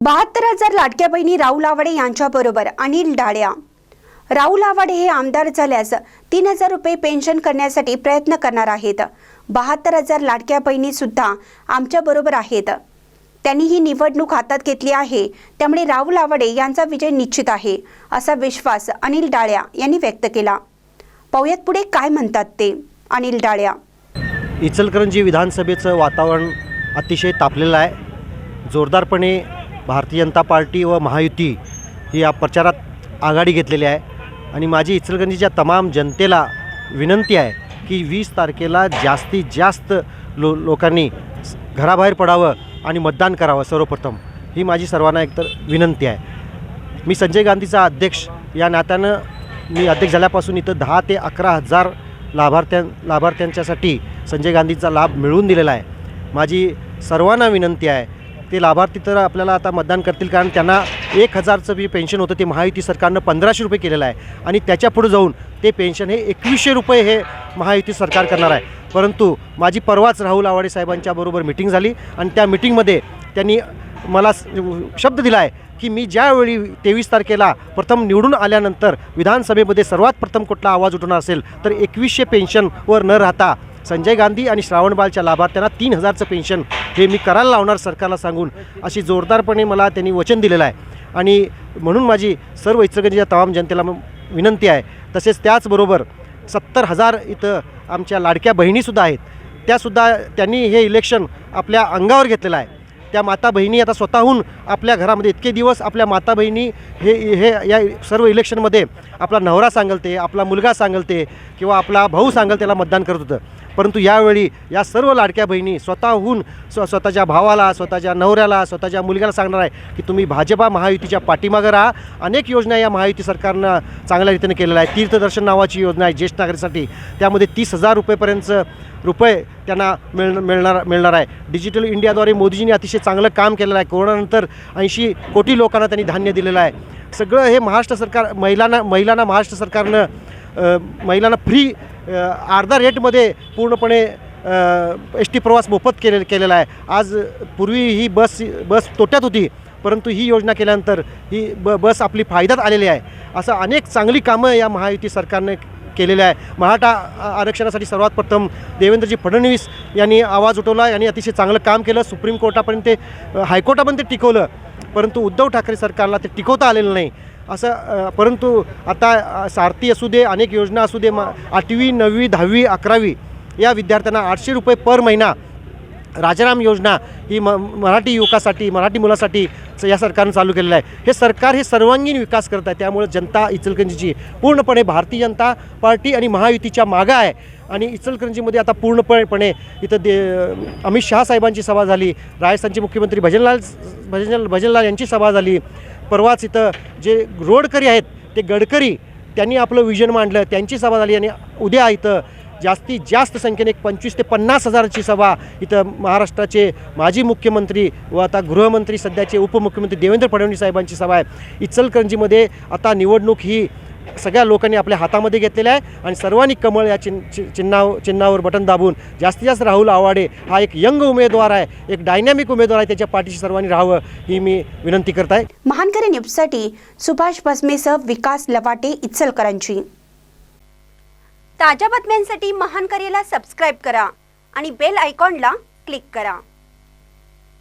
72,000 लाडक्या बहिणी राहुल आवाडे यांच्याबरोबर अनिल डाळ्या। राहुल आवाडे हे आमदार झाल्यास 3,000 रुपये पेन्शन करण्यासाठी प्रयत्न करणार आहेत। 72,000 लाडक्या बहिणी सुद्धा आमच्याबरोबर आहेत। त्यांनी ही निवडणूक हातात घेतली आहे, त्यामुळे राहुल आवाडे यांचा विजय निश्चित आहे, असा विश्वास अनिल डाळ्या यांनी व्यक्त केला। पाहुयात पुढे काय म्हणतात ते अनिल डाळ्या। इचलकरंजी विधानसभेचं वातावरण अतिशय तापलेलं आहे। जोरदारपणे भारतीय जनता पार्टी व महायुती ही या प्रचारात आघाडी घेतलेली आहे आणि माझी इचलकरंजीच्या तमाम जनतेला विनंती आहे की 20 तारखेला जास्तीत जास्त लोकांनी घराबाहेर पडावं आणि मतदान करावं। सर्वप्रथम ही माझी सर्वांना एकतर विनंती आहे। मी संजय गांधीचा अध्यक्ष या नात्यानं मी अध्यक्ष झाल्यापासून इथं 10 ते 11,000 लाभार्थ्यांच्यासाठी संजय गांधीचा लाभ मिळवून दिलेला आहे। माझी सर्वांना विनंती आहे, ते लाभार्थी तर आपल्याला आता मतदान करतील, कारण त्यांना 1,000चं बी पेन्शन होतं ते महायुती सरकारनं 1,500 रुपये केलेलं आहे आणि त्याच्या पुढे जाऊन ते पेन्शन हे 2,100 रुपये हे महायुती सरकार करणार आहे। परंतु माझी परवाच राहुल आवाडे साहेबांच्या बरोबर मीटिंग झाली आणि त्या मीटिंगमध्ये त्यांनी मला शब्द दिला आहे की मी ज्यावेळी 23 तारखेला प्रथम निवडून आल्यानंतर विधानसभेमध्ये सर्वात प्रथम कुठला आवाज उठवणार असेल तर 2,100 पेन्शनवर न राहता संजय गांधी आणि श्रावणबाळच्या लाभार्थ्यांना 3,000चं पेन्शन हे मी करायला लावणार सरकारला सांगून, अशी जोरदारपणे मला त्यांनी वचन दिलेलं आहे। आणि म्हणून माझी सर्व इचलकरंजीच्या तमाम जनतेला विनंती आहे। तसेच त्याचबरोबर 70,000 इथं आमच्या लाडक्या बहिणीसुद्धा आहेत, त्यासुद्धा त्यांनी हे इलेक्शन आपल्या अंगावर घेतलेलं आहे। त्या माता बहिणी आता स्वतःहून आपल्या घरामध्ये इतके दिवस आपल्या माता बहिणी हे या सर्व इलेक्शनमध्ये आपला नवरा सांगलते, आपला मुलगा सांगलते किंवा आपला भाऊ सांगल त्याला मतदान करत होतं, परंतु यावेळी या सर्व लाडक्या बहिणी स्वतःहून स्वतःच्या भावाला, स्वतःच्या नवऱ्याला, स्वतःच्या मुलग्याला सांगणार आहे की तुम्ही भाजपा महायुतीच्या पाठीमागं राहा। अनेक योजना या महायुती सरकारनं चांगल्या रीतीने केलेल्या आहे। तीर्थदर्शन नावाची योजना आहे ज्येष्ठ नागरिकांसाठी, त्यामध्ये 30,000 रुपयेपर्यंतचं त्यांना मिळणार आहे। डिजिटल इंडियाद्वारे मोदीजींनी अतिशय चांगलं काम केलेलं आहे। कोरोनानंतर 80 कोटी लोकांना त्यांनी धान्य दिलेलं आहे। सगळं हे महाराष्ट्र सरकार महिलांना महाराष्ट्र सरकारनं महिलांना फ्री अर्धा रेटमध्ये पूर्णपणे एस-टी प्रवास मोफत केलेला आहे। आज पूर्वी ही बस तोट्यात होती, परंतु ही योजना केल्यानंतर ही बस आपली फायद्यात आलेली आहे। असं अनेक चांगली कामं या महायुती सरकारने केलेलं आहे। मराठा आरक्षणासाठी सर्वात प्रथम देवेंद्रजी फडणवीस यांनी आवाज उठवला, यांनी अतिशय चांगलं काम केलं। सुप्रीम कोर्टापर्यंत हायकोर्टापर्यंत ते टिकवलं, परंतु उद्धव ठाकरे सरकारला ते टिकवता आलेलं नाही असं। परंतु आता सारथी असू दे, अनेक योजना असू दे, 8वी 9वी 10वी 11वी या विद्यार्थ्यांना 800 रुपये पर महिना राजाराम योजना ही मराठी युवकासाठी, मराठी मुलासाठी या सरकारनं चालू केलेलं आहे। हे सरकार हे सर्वांगीण विकास करत आहे, त्यामुळे जनता इचलकरंजीची पूर्णपणे भारतीय जनता पार्टी आणि महायुतीच्या मागं आहे। आणि इचलकरंजीमध्ये आता पूर्णपणे इथं अमित शहा साहेबांची सभा झाली, राजस्थानचे मुख्यमंत्री भजनलाल यांची सभा झाली। परवाच इथं जे रोडकरी आहेत ते गडकरी त्यांनी आपलं विजन मांडलं, त्यांची सभा झाली। आणि उद्या इथं जास्तीत जास्त संख्येने 25,000 ते 50,000ची सभा इथं महाराष्ट्राचे माजी मुख्यमंत्री व आता गृहमंत्री सध्याचे उपमुख्यमंत्री देवेंद्र फडणवीस साहेबांची सभा आहे। इचलकरंजीमध्ये आता निवडणूक ही सगळ्या लोकांनी आपल्या हातामध्ये घेतलेल्या आहे आणि सर्वांनी कमळ या चिन्हावर बटन दाबून जास्तीत जास्त राहुल आवाडे हा एक यंग उमेदवार आहे, एक डायनॅमिक उमेदवार आहे, त्याच्या पाठीशी सर्वांनी राहावं ही मी विनंती करत आहे। महानकरी न्यूजसाठी सुभाष भस्मेसह विकास लवाटे, इचलकरंजी। ताज्या बातम्यांसाठी महानकरीला सबस्क्राइब करा आणि बेल आयकॉनला क्लिक करा।